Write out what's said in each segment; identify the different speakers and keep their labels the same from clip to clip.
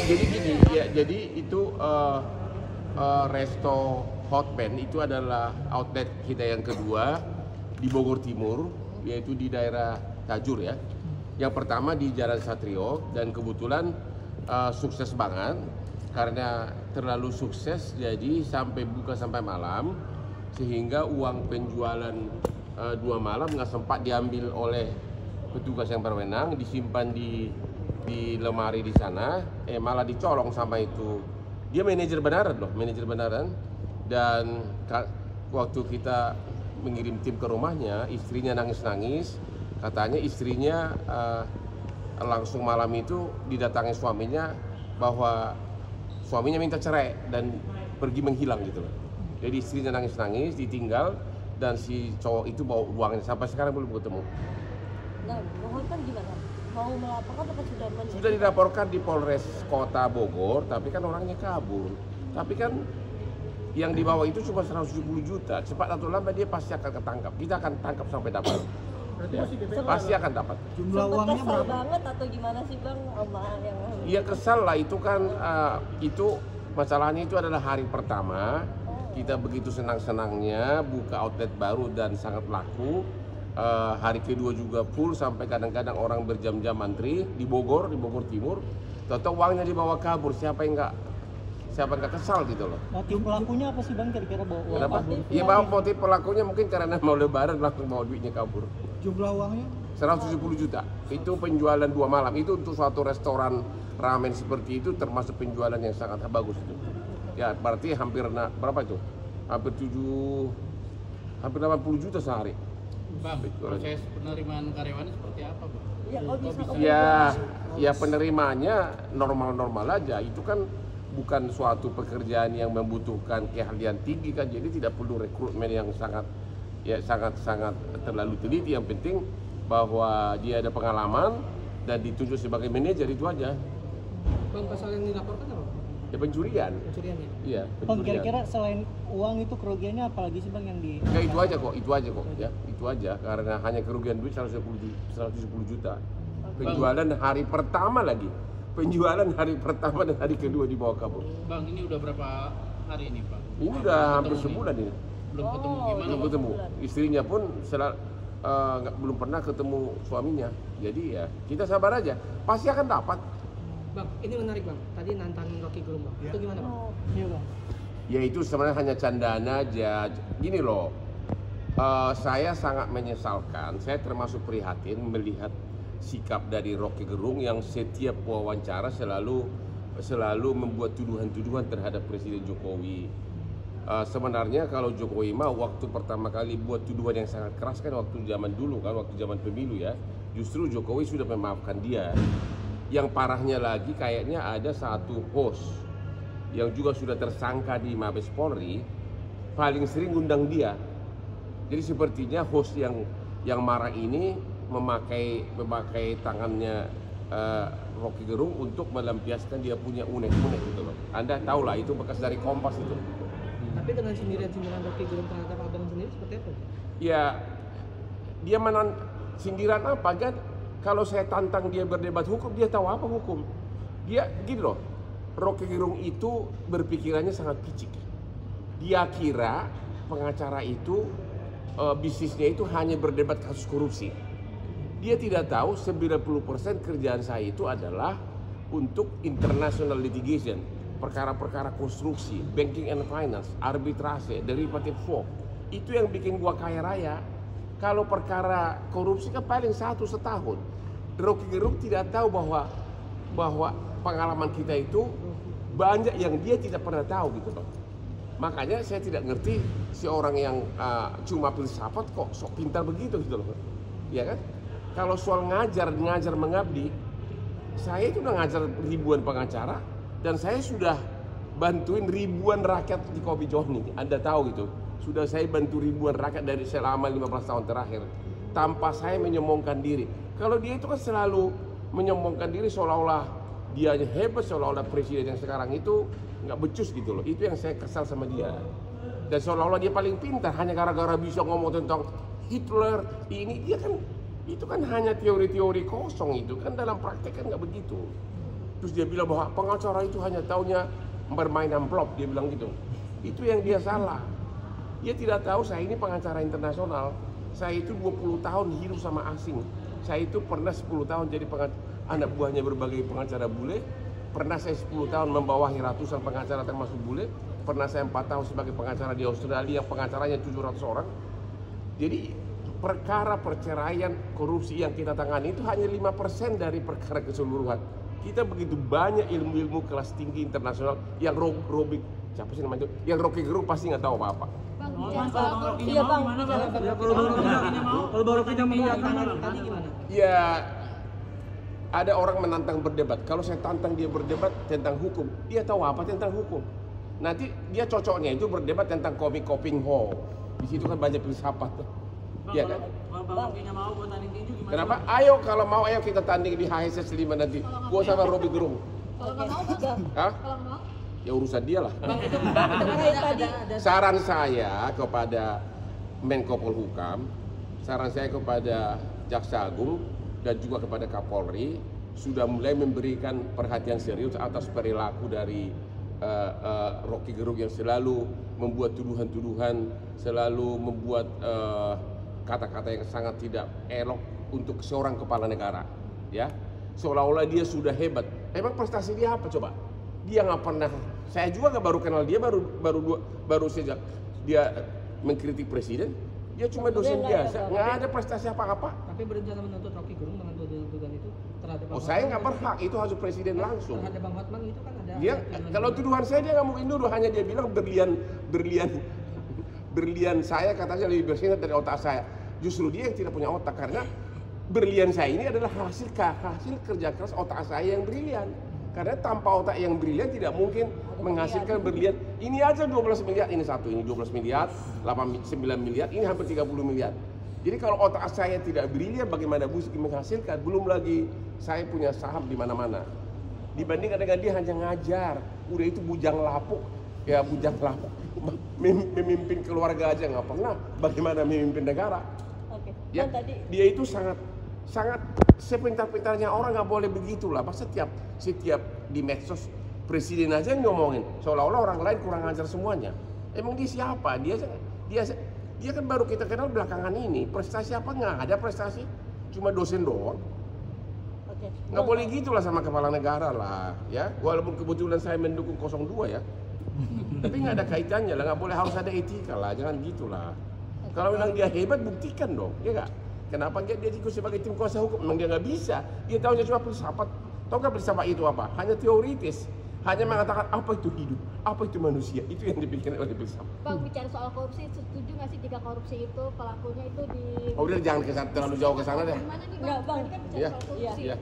Speaker 1: Jadi gini, ya jadi itu Resto Hotman itu adalah outlet kita yang kedua di Bogor Timur, yaitu di daerah Tajur ya. Yang pertama di Jalan Satrio, dan kebetulan sukses banget karena terlalu sukses, jadi sampai buka sampai malam, sehingga uang penjualan 2 malam nggak sempat diambil oleh petugas yang berwenang, disimpan di lemari di sana, malah dicolong sama itu. Dia manajer beneran loh, manajer beneran. Dan waktu kita mengirim tim ke rumahnya, istrinya nangis-nangis. Katanya istrinya langsung malam itu didatangi suaminya bahwa suaminya minta cerai dan pergi menghilang gitu loh. Jadi istrinya nangis-nangis, ditinggal, dan si cowok itu bawa uangnya. Sampai sekarang belum ketemu.
Speaker 2: Nah, Bang Hotman gimana? Mau melaporkan atau sudah
Speaker 1: Sudah dilaporkan di Polres Kota Bogor, tapi kan orangnya kabur. Tapi kan yang dibawa itu cuma 170 juta. Cepat atau lambat dia pasti akan ketangkap. Kita akan tangkap sampai dapat. Ya, pasti akan dapat.
Speaker 3: Jumlah uangnya
Speaker 2: kesal
Speaker 3: berapa?
Speaker 2: banget atau gimana sih Bang sama yang
Speaker 1: Iya kesal lah, itu kan itu masalahnya itu adalah hari pertama. Kita begitu senang-senangnya buka outlet baru dan sangat laku. Hari kedua juga full, sampai kadang-kadang orang berjam-jam antri di Bogor Timur. Tahu uangnya dibawa kabur, siapa yang nggak kesal gitu loh.
Speaker 3: Motif pelakunya apa sih Bang, kira-kira bawa uang
Speaker 1: Kenapa?
Speaker 3: kabur?
Speaker 1: Iya, bawa motif pelakunya mungkin karena mau lebaran langsung bawa duitnya kabur.
Speaker 3: Jumlah uangnya?
Speaker 1: 170 juta. Itu penjualan 2 malam. Itu untuk suatu restoran ramen seperti itu termasuk penjualan yang sangat bagus itu. Ya, berarti hampir berapa itu? Hampir 80 juta sehari.
Speaker 4: Bang, proses penerimaan karyawannya seperti apa, Bang?
Speaker 2: ya kalau bisa
Speaker 1: Ya penerimaannya normal-normal aja. Itu kan bukan suatu pekerjaan yang membutuhkan keahlian tinggi kan, jadi tidak perlu rekrutmen yang sangat terlalu teliti. Yang penting bahwa dia ada pengalaman dan ditunjuk sebagai manajer, itu aja.
Speaker 5: Bang, pasal yang dilaporkan apa?
Speaker 1: Ya pencurian.
Speaker 5: Pencurian ya?
Speaker 1: Iya,
Speaker 3: Bang,
Speaker 1: pencurian.
Speaker 3: kira-kira selain uang itu kerugiannya apalagi sih Bang yang di...
Speaker 1: Ya itu aja kok, ya, itu aja. Karena hanya kerugian duit 170 juta. Penjualan hari pertama lagi. Penjualan hari pertama dan hari kedua dibawa kabur.
Speaker 4: Bang, ini udah berapa hari ini, Pak?
Speaker 1: Ini udah hampir sebulan ini.
Speaker 4: Belum ketemu gimana,
Speaker 1: Belum
Speaker 4: Bang?
Speaker 1: ketemu. Istrinya pun belum pernah ketemu suaminya. Jadi ya kita sabar aja. Pasti akan dapat.
Speaker 5: Bang, ini menarik Bang. Tadi nantangin Rocky Gerung Bang. Itu gimana Bang?
Speaker 3: Iya Bang.
Speaker 1: Ya itu sebenarnya hanya candaan aja. Gini loh, saya sangat menyesalkan. Saya termasuk prihatin melihat sikap dari Rocky Gerung yang setiap wawancara selalu membuat tuduhan-tuduhan terhadap Presiden Jokowi. Sebenarnya kalau Jokowi mah waktu pertama kali buat tuduhan yang sangat keras kan waktu zaman dulu kan, waktu zaman pemilu ya. Justru Jokowi sudah memaafkan dia. Yang parahnya lagi kayaknya ada satu host yang juga sudah tersangka di Mabes Polri, paling sering undang dia. Jadi sepertinya host yang marah ini memakai tangannya Rocky Gerung untuk melampiaskan dia punya unek-unek gitu loh. Anda tahu lah itu bekas dari Kompas itu.
Speaker 5: Tapi dengan sindiran-sindiran Rocky Gerung terhadap abang sendiri seperti apa?
Speaker 1: Ya dia sindiran apa kan? Kalau saya tantang dia berdebat hukum, dia tahu apa hukum. Dia gini loh, Rocky Gerung itu berpikirannya sangat picik. Dia kira pengacara itu bisnisnya itu hanya berdebat kasus korupsi. Dia tidak tahu 90% kerjaan saya itu adalah untuk international litigation, perkara-perkara konstruksi, banking and finance, arbitrase, derivative swap. Itu yang bikin gua kaya raya. Kalau perkara korupsi kan paling 1 setahun. Rocky Gerung tidak tahu bahwa pengalaman kita itu banyak yang dia tidak pernah tahu gitu loh. Makanya saya tidak ngerti si orang yang cuma filsafat kok sok pintar begitu gitu loh. Ya kan? Kalau soal ngajar mengabdi, saya itu udah ngajar ribuan pengacara dan saya sudah bantuin ribuan rakyat di Kopi Johni. Anda tahu gitu. Sudah saya bantu ribuan rakyat dari selama 15 tahun terakhir tanpa saya menyombongkan diri. Kalau dia itu kan selalu menyombongkan diri seolah-olah dia hebat, seolah-olah presiden yang sekarang itu nggak becus gitu loh. Itu yang saya kesal sama dia. Dan seolah-olah dia paling pintar hanya gara-gara bisa ngomong tentang Hitler ini. Dia kan itu kan hanya teori-teori kosong, itu kan dalam praktek kan nggak begitu. Terus dia bilang bahwa pengacara itu hanya taunya bermain amplop, dia bilang gitu. Itu yang dia salah. Dia tidak tahu saya ini pengacara internasional. Saya itu 20 tahun hidup sama asing. Saya itu pernah 10 tahun jadi anak buahnya berbagai pengacara bule. Pernah saya 10 tahun membawahi ratusan pengacara termasuk bule. Pernah saya 4 tahun sebagai pengacara di Australia yang pengacaranya 700 orang. Jadi perkara perceraian korupsi yang kita tangani itu hanya 5% dari perkara keseluruhan. Kita begitu banyak ilmu-ilmu kelas tinggi internasional yang siapa sih namanya itu? Yang Rocky Gerung pasti nggak tahu apa-apa.
Speaker 2: Iya bang.
Speaker 3: Kalau baru kita mau
Speaker 5: Tadi gimana?
Speaker 1: Ya, ada orang menantang berdebat. Kalau saya tantang dia berdebat tentang hukum, dia tahu apa tentang hukum. Nanti dia cocoknya itu berdebat tentang komik Koping Ho. Di situ kan banyak filsafat. Iya kan?
Speaker 4: Bang Rokinya mau buat tanding tinju gimana?
Speaker 1: Kenapa? Ayo kalau mau ayo kita tanding di HSS 5 nanti. Gua sama Robi Gerung.
Speaker 2: Kalau nggak mau bang.
Speaker 1: Hah?
Speaker 2: Kalau nggak mau.
Speaker 1: Ya urusan dia lah.
Speaker 5: Bang itu terkait tadi.
Speaker 1: Saran saya kepada Menko Polhukam, saran saya kepada Jaksa Agung dan juga kepada Kapolri sudah mulai memberikan perhatian serius atas perilaku dari Rocky Gerung yang selalu membuat tuduhan-tuduhan, selalu membuat kata-kata yang sangat tidak elok untuk seorang kepala negara, ya. Seolah-olah dia sudah hebat. Emang prestasi dia apa coba? Dia nggak pernah. Saya juga nggak baru kenal dia baru sejak dia mengkritik presiden. Dia cuma dosen biasa, nggak ada prestasi apa-apa.
Speaker 5: Tapi berencana menuntut Rocky Gerung dengan tuduhan itu terhadap
Speaker 1: Oh, saya nggak berhak, itu harus presiden langsung.
Speaker 5: Terhadap Bang Hotman itu kan ada.
Speaker 1: Dia kalau tuduhan saya dia nggak mungkin nuduh, hanya dia bilang berlian saya katanya lebih bersinar dari otak saya. Justru dia yang tidak punya otak karena berlian saya ini adalah hasil kerja keras otak saya yang brilian. Karena tanpa otak yang brilian tidak mungkin menghasilkan berlian. Ini aja 12 miliar, ini satu, ini 12 miliar, 9 miliar, ini hampir 30 miliar. Jadi kalau otak saya tidak brilian, bagaimana bisa menghasilkan? Belum lagi saya punya saham di mana-mana. Dibandingkan dengan dia hanya ngajar, udah itu bujang lapuk, ya bujang lapuk. Memimpin keluarga aja nggak pernah, bagaimana memimpin negara?
Speaker 2: Oke.
Speaker 1: Ya,
Speaker 2: Dan tadi
Speaker 1: dia itu sangat sepintar-pintarnya orang, nggak boleh begitulah. Pas setiap di medsos presiden aja yang ngomongin seolah-olah orang lain kurang ajar semuanya. Emang dia siapa? Dia kan baru kita kenal belakangan ini. Prestasi apa? Nggak ada prestasi, cuma dosen doang.
Speaker 2: oke.
Speaker 1: Nggak boleh gitulah sama kepala negara lah, ya. Walaupun kebetulan saya mendukung 02 ya, tapi nggak ada kaitannya lah. Nggak boleh, harus ada etika lah, jangan gitulah. Kalau memang dia hebat, buktikan dong, ya nggak? Kenapa dia ikut sebagai tim kuasa hukum? Memang dia nggak bisa. Dia tahunya cuma filsafat. Tahu nggak filsafat itu apa? Hanya teoritis. Hanya mengatakan apa itu hidup, apa itu manusia. Itu yang dipikirkan oleh filsafat.
Speaker 6: Bang, bicara soal korupsi, setuju nggak sih jika korupsi itu pelakunya itu di...
Speaker 1: Oh udah, jangan terlalu jauh ke sana deh.
Speaker 6: Gimana nih
Speaker 2: Nggak,
Speaker 6: Bang?
Speaker 2: Bang.
Speaker 6: Tadi kan bicara
Speaker 1: Iya.
Speaker 6: soal korupsi.
Speaker 1: Iya.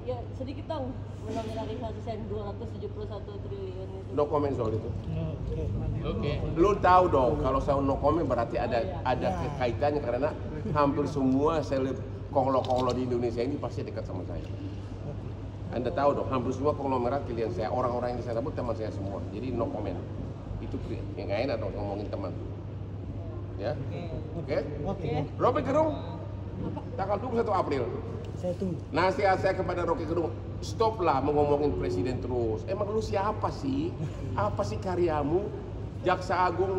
Speaker 2: Ya sedikit dong menominalisasi 271 triliun itu.
Speaker 1: No comment soal itu.
Speaker 4: Oke.
Speaker 1: Lu tahu dong, kalau saya no comment berarti ada kaitannya karena hampir semua seleb konglo-konglo di Indonesia ini pasti dekat sama saya. Anda tahu dong, hampir semua konglomerat klien saya, orang-orang yang saya sebut teman saya semua. Jadi no comment. Itu yang nggak enak dong ngomongin teman. Ya, oke? Rocky Gerung, tanggal 21 April.
Speaker 3: Saya tunggu.
Speaker 1: Nasihat saya kepada Rocky Gerung, stoplah ngomongin presiden terus. Emang lu siapa sih? Apa sih karyamu? Jaksa Agung,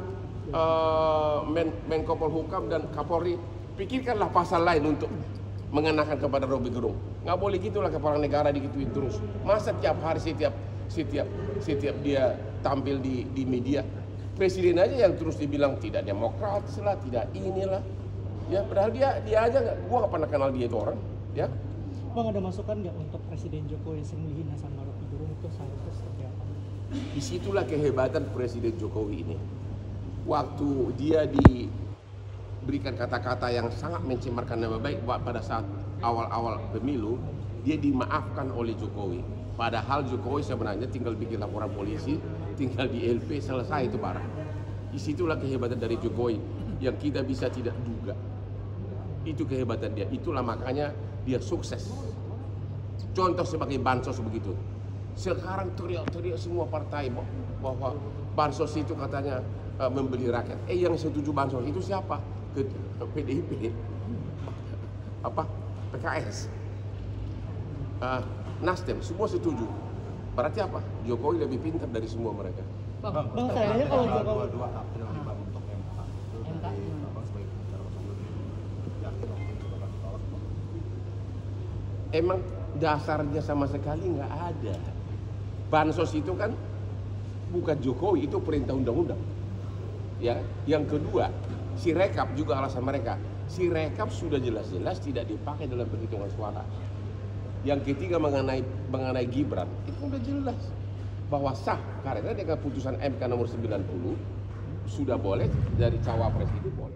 Speaker 1: Menko Polhukam dan Kapolri, pikirkanlah pasal lain untuk mengenakan kepada Rocky Gerung. Nggak boleh gitulah kepala negara digituin terus. Masa tiap hari setiap dia tampil di media, presiden aja yang terus dibilang tidak demokratis lah, tidak inilah. Ya, padahal dia aja gua nggak pernah kenal dia itu orang. Ya,
Speaker 3: Bang, ada masukan nggak untuk Presiden Jokowi yang sering dihina sama Rocky Gerung itu seharusnya seperti apa?
Speaker 1: disitulah kehebatan Presiden Jokowi ini. Waktu dia diberikan kata-kata yang sangat mencemarkan nama baik pada saat awal-awal pemilu, dia dimaafkan oleh Jokowi. Padahal Jokowi sebenarnya tinggal bikin laporan polisi, tinggal di LP, selesai itu barang. Disitulah kehebatan dari Jokowi yang kita bisa tidak duga. Itu kehebatan dia. Itulah makanya dia sukses. Contoh sebagai bansos begitu. Sekarang teriak-teriak semua partai bahwa bansos itu katanya membeli rakyat. Yang setuju bansos itu siapa? PDIP, PKS, Nasdem, semua setuju. Berarti apa? Jokowi lebih pintar dari semua mereka.
Speaker 3: Bang, sayangnya kalau Jokowi
Speaker 7: dua April nanti Bang untuk MK itu dari Abang sebagai pengacara yakin waktu itu bakal ditolak Bang?
Speaker 1: Emang dasarnya sama sekali nggak ada. Bansos itu kan bukan Jokowi, itu perintah undang-undang. Ya, yang kedua, si rekap juga alasan mereka. Si rekap sudah jelas-jelas tidak dipakai dalam perhitungan suara. Yang ketiga mengenai Gibran, itu udah jelas bahwa sah karena dengan putusan MK nomor 90 sudah boleh dari cawapres itu boleh.